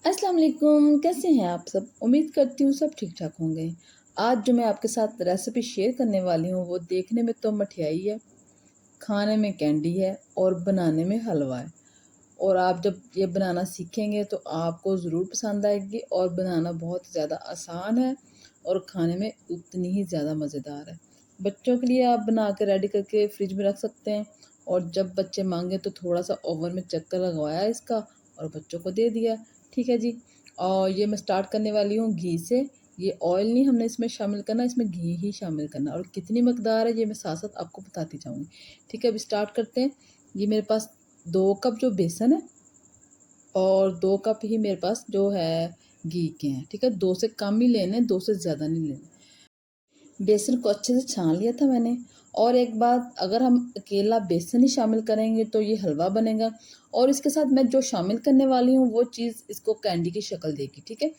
अस्सलाम वालेकुम, कैसे हैं आप सब? उम्मीद करती हूँ सब ठीक ठाक होंगे। आज जो मैं आपके साथ रेसिपी शेयर करने वाली हूँ वो देखने में तो मठियाई है, खाने में कैंडी है और बनाने में हलवा है। और आप जब ये बनाना सीखेंगे तो आपको ज़रूर पसंद आएगी और बनाना बहुत ज़्यादा आसान है और खाने में उतनी ही ज़्यादा मज़ेदार है। बच्चों के लिए आप बना के रेडी करके फ्रिज में रख सकते हैं और जब बच्चे मांगे तो थोड़ा सा ओवन में चक्कर लगवाया इसका और बच्चों को दे दिया। ठीक है जी। और ये मैं स्टार्ट करने वाली हूँ घी से। ये ऑयल नहीं हमने इसमें शामिल करना, इसमें घी ही शामिल करना और कितनी मकदार है ये मैं साथ साथ आपको बताती जाऊँगी। ठीक है, अब स्टार्ट करते हैं। ये मेरे पास 2 कप जो बेसन है और 2 कप ही मेरे पास जो है घी के हैं। ठीक है, 2 से कम ही लेने, 2 से ज़्यादा नहीं लेने। बेसन को अच्छे से छान लिया था मैंने। और एक बात, अगर हम अकेला बेसन ही शामिल करेंगे तो ये हलवा बनेगा और इसके साथ मैं जो शामिल करने वाली हूँ वो चीज़ इसको कैंडी की शक्ल देगी। ठीक है।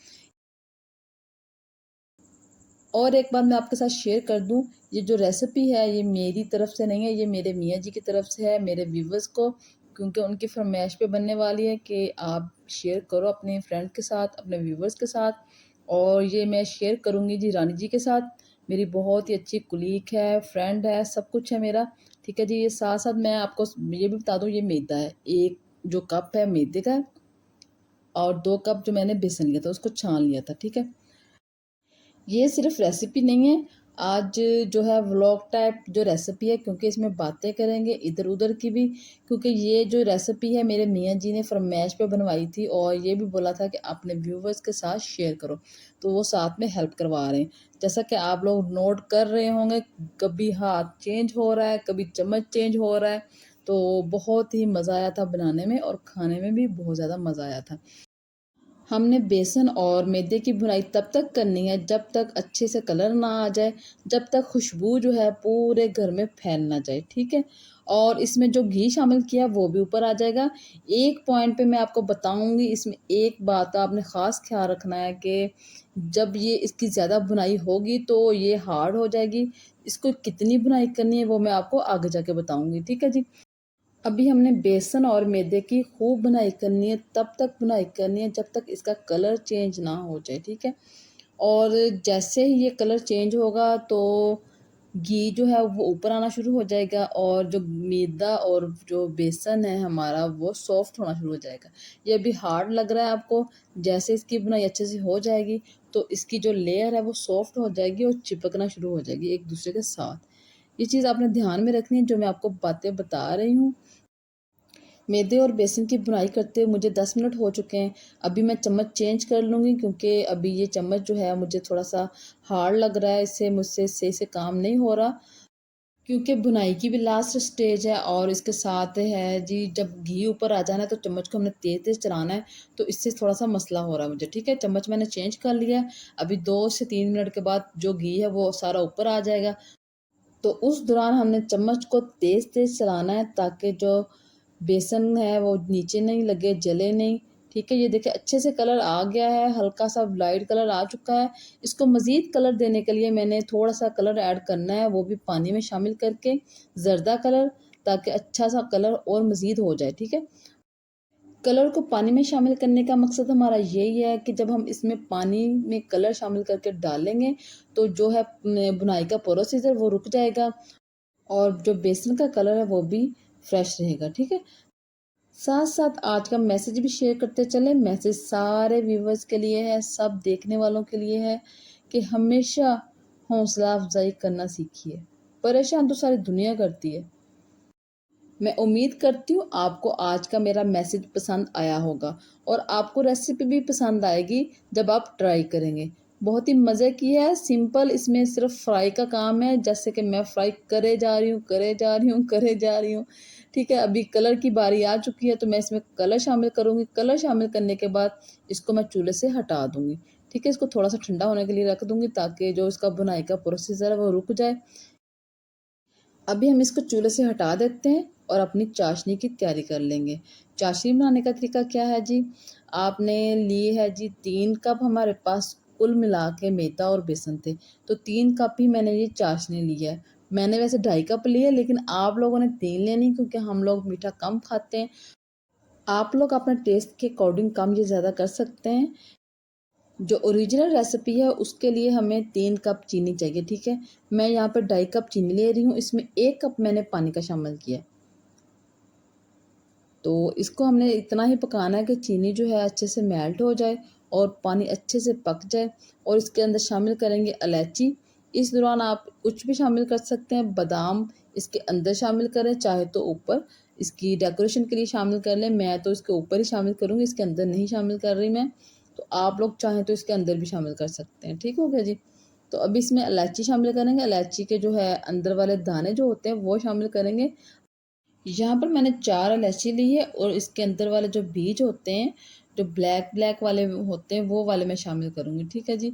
और एक बात मैं आपके साथ शेयर कर दूं, ये जो रेसिपी है ये मेरी तरफ से नहीं है, ये मेरे मियाँ जी की तरफ से है, मेरे व्यूवर्स को, क्योंकि उनकी फरमाइश पे बनने वाली है कि आप शेयर करो अपने फ्रेंड के साथ, अपने व्यूवर्स के साथ। और ये मैं शेयर करूँगी जी रानी जी के साथ, मेरी बहुत ही अच्छी कुलीग है, फ्रेंड है, सब कुछ है मेरा। ठीक है जी। ये साथ साथ मैं आपको ये भी बता दूँ, ये मैदा है, एक जो कप है मैदे का है और 2 कप जो मैंने बेसन लिया था उसको छान लिया था। ठीक है। ये सिर्फ रेसिपी नहीं है, आज जो है व्लॉग टाइप जो रेसिपी है, क्योंकि इसमें बातें करेंगे इधर उधर की भी, क्योंकि ये जो रेसिपी है मेरे मियाँ जी ने फरमाइश पे बनवाई थी और ये भी बोला था कि अपने व्यूवर्स के साथ शेयर करो, तो वो साथ में हेल्प करवा रहे हैं। जैसा कि आप लोग नोट कर रहे होंगे, कभी हाथ चेंज हो रहा है, कभी चम्मच चेंज हो रहा है, तो बहुत ही मज़ा आया था बनाने में और खाने में भी बहुत ज़्यादा मज़ा आया था। हमने बेसन और मैदे की भुनाई तब तक करनी है जब तक अच्छे से कलर ना आ जाए, जब तक खुशबू जो है पूरे घर में फैल ना जाए। ठीक है। और इसमें जो घी शामिल किया वो भी ऊपर आ जाएगा। एक पॉइंट पे मैं आपको बताऊंगी, इसमें एक बात आपने ख़ास ख्याल रखना है कि जब ये इसकी ज़्यादा भुनाई होगी तो ये हार्ड हो जाएगी। इसको कितनी भुनाई करनी है वो मैं आपको आगे जाके बताऊंगी। ठीक है जी। अभी हमने बेसन और मैदे की खूब बुनाई करनी है, तब तक बुनाई करनी है जब तक इसका कलर चेंज ना हो जाए। ठीक है। और जैसे ही ये कलर चेंज होगा तो घी जो है वो ऊपर आना शुरू हो जाएगा और जो मैदा और जो बेसन है हमारा वो सॉफ्ट होना शुरू हो जाएगा। ये अभी हार्ड लग रहा है आपको, जैसे इसकी बुनाई अच्छे से हो जाएगी तो इसकी जो लेयर है वो सॉफ्ट हो जाएगी और चिपकना शुरू हो जाएगी एक दूसरे के साथ। ये चीज़ आपने ध्यान में रखनी है जो मैं आपको बातें बता रही हूँ। मैदे और बेसन की बुनाई करते हुए मुझे 10 मिनट हो चुके हैं। अभी मैं चम्मच चेंज कर लूँगी क्योंकि अभी ये चम्मच जो है मुझे थोड़ा-सा हार्ड लग रहा है, इससे मुझसे सही से काम नहीं हो रहा। क्योंकि बुनाई की भी लास्ट स्टेज है और इसके साथ है जी, जब घी ऊपर आ जाना है तो चम्मच को हमने तेज़-तेज़ चलाना है, तो इससे थोड़ा-सा मसला हो रहा है मुझे। ठीक है, चम्मच मैंने चेंज कर लिया है। अभी 2 से 3 मिनट के बाद जो घी है वो सारा ऊपर आ जाएगा। तो उस दौरान हमने चम्मच को तेज़-तेज़ चलाना है ताकि जो बेसन है वो नीचे नहीं लगे, जले नहीं। ठीक है, ये देखिए अच्छे से कलर आ गया है, हल्का-सा लाइट कलर आ चुका है। इसको मज़ीद कलर देने के लिए मैंने थोड़ा-सा कलर ऐड करना है, वो भी पानी में शामिल करके, ज़र्दा कलर, ताकि अच्छा-सा कलर और मज़ीद हो जाए। ठीक है। कलर को पानी में शामिल करने का मकसद हमारा यही है कि जब हम इसमें पानी में कलर शामिल करके डालेंगे, तो जो है बुनाई का प्रोसीजर वो रुक जाएगा और जो बेसन का कलर है वो भी फ्रेश रहेगा। ठीक है। साथ साथ आज का मैसेज भी शेयर करते चले। मैसेज सारे व्यूवर्स के लिए है, सब देखने वालों के लिए है कि हमेशा हौसला अफजाई करना सीखिए। परेशान तो सारी दुनिया करती है। मैं उम्मीद करती हूँ आपको आज का मेरा मैसेज पसंद आया होगा और आपको रेसिपी भी पसंद आएगी जब आप ट्राई करेंगे। बहुत ही मज़े की है, सिंपल, इसमें सिर्फ फ्राई का काम है, जैसे कि मैं फ्राई करे जा रही हूँ, करे जा रही हूँ, करे जा रही हूँ। ठीक है, अभी कलर की बारी आ चुकी है तो मैं इसमें कलर शामिल करूँगी। कलर शामिल करने के बाद इसको मैं चूल्हे से हटा दूँगी। ठीक है, इसको थोड़ा-सा ठंडा होने के लिए रख दूँगी ताकि जो इसका बुनाई का प्रोसीजर है वो रुक जाए। अभी हम इसको चूल्हे से हटा देते हैं और अपनी चाशनी की तैयारी कर लेंगे। चाशनी बनाने का तरीका क्या है जी? आपने ली है जी 3 कप, हमारे पास कुल मिला के मैदा और बेसन थे, तो 3 कप ही मैंने ये चाशनी ली है। मैंने वैसे 2.5 कप ली है लेकिन आप लोगों ने 3 लेनी, क्योंकि हम लोग मीठा कम खाते हैं आप लोग अपने टेस्ट के अकॉर्डिंग कम या ज़्यादा कर सकते हैं। जो ओरिजिनल रेसिपी है उसके लिए हमें 3 कप चीनी चाहिए, ठीक है। मैं यहाँ पर 2.5 कप चीनी ले रही हूँ, इसमें 1 कप मैंने पानी का शामिल किया है। तो इसको हमने इतना ही पकाना है कि चीनी जो है अच्छे से मेल्ट हो जाए और पानी अच्छे से पक जाए। और इसके अंदर शामिल करेंगे इलायची। इस दौरान आप कुछ भी शामिल कर सकते हैं, बादाम इसके अंदर शामिल करें, चाहे तो ऊपर इसकी डेकोरेशन के लिए शामिल कर लें। मैं तो इसके ऊपर ही शामिल करूँगी, इसके अंदर नहीं शामिल कर रही मैं। तो आप लोग चाहें तो इसके अंदर भी शामिल कर सकते हैं। ठीक हो गया जी। तो अभी इसमें इलायची शामिल करेंगे, इलायची के जो है अंदर वाले दाने जो होते हैं वो शामिल करेंगे। यहाँ पर मैंने 4 इलायची ली है और इसके अंदर वाले जो बीज होते हैं, जो ब्लैक ब्लैक वाले होते हैं, वो वाले मैं शामिल करूँगी। ठीक है जी।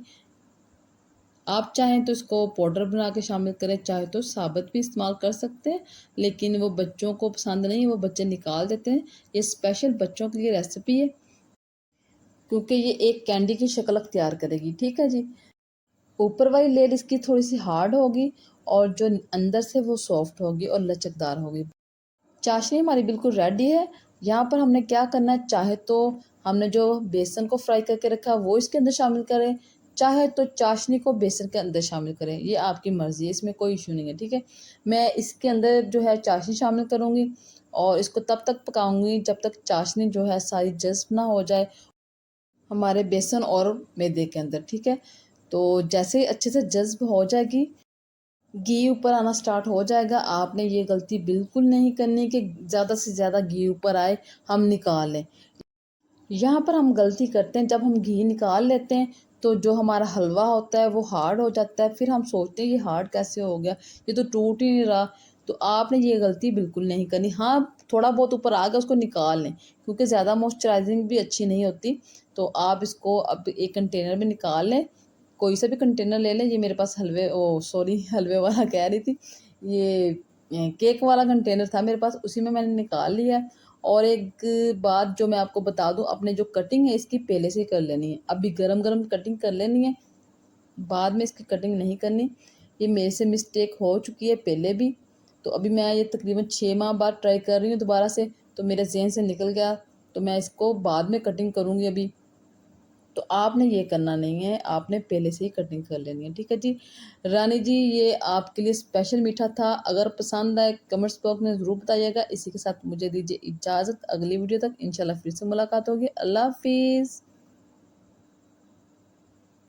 आप चाहें तो इसको पाउडर बना के शामिल करें, चाहे तो साबुत भी इस्तेमाल कर सकते हैं, लेकिन वो बच्चों को पसंद नहीं है, वो बच्चे निकाल देते हैं। ये स्पेशल बच्चों के लिए रेसिपी है, क्योंकि ये एक कैंडी की शक्ल अख्तियार करेगी। ठीक है जी। ऊपर वाली लेयर इसकी थोड़ी सी हार्ड होगी और जो अंदर से वो सॉफ्ट होगी और लचकदार होगी। चाशनी हमारी बिल्कुल रेडी है। यहाँ पर हमने क्या करना है, चाहे तो हमने जो बेसन को फ्राई करके रखा है वो इसके अंदर शामिल करें, चाहे तो चाशनी को बेसन के अंदर शामिल करें, ये आपकी मर्ज़ी है, इसमें कोई इशू नहीं है। ठीक है। मैं इसके अंदर जो है चाशनी शामिल करूँगी और इसको तब तक पकाऊंगी जब तक चाशनी जो है सारी जज़्ब ना हो जाए हमारे बेसन और मैदे के अंदर। ठीक है। तो जैसे ही अच्छे से जज़्ब हो जाएगी, घी ऊपर आना स्टार्ट हो जाएगा, आपने ये गलती बिल्कुल नहीं करनी कि ज़्यादा से ज़्यादा घी ऊपर आए हम निकाल लें। यहाँ पर हम गलती करते हैं, जब हम घी निकाल लेते हैं तो जो हमारा हलवा होता है वो हार्ड हो जाता है, फिर हम सोचते हैं ये हार्ड कैसे हो गया, ये तो टूट ही नहीं रहा। तो आपने ये गलती बिल्कुल नहीं करनी। हाँ, थोड़ा बहुत ऊपर आ गया उसको निकाल लें, क्योंकि ज़्यादा मॉइस्चराइजिंग भी अच्छी नहीं होती। तो आप इसको अब एक कंटेनर में निकाल लें, कोई सा भी कंटेनर ले लें। ये मेरे पास हलवे वाला कह रही थी, ये केक वाला कंटेनर था मेरे पास, उसी में मैंने निकाल लिया है। और एक बात जो मैं आपको बता दूं, अपने जो कटिंग है इसकी पहले से ही कर लेनी है, अभी गरम गरम कटिंग कर लेनी है, बाद में इसकी कटिंग नहीं करनी। ये मेरे से मिस्टेक हो चुकी है पहले भी। तो अभी मैं ये तकरीबन 6 माह बाद ट्राई कर रही हूँ दोबारा से, तो मेरे जहन से निकल गया, तो मैं इसको बाद में कटिंग करूँगी अभी। तो आपने ये करना नहीं है, आपने पहले से ही कटिंग कर लेनी है। ठीक है जी। रानी जी, ये आपके लिए स्पेशल मीठा था। अगर पसंद आए कमेंट्स बॉक्स में ज़रूर बताइएगा। इसी के साथ मुझे दीजिए इजाज़त, अगली वीडियो तक इंशाल्लाह फिर से मुलाकात होगी। अल्लाह हाफिज़।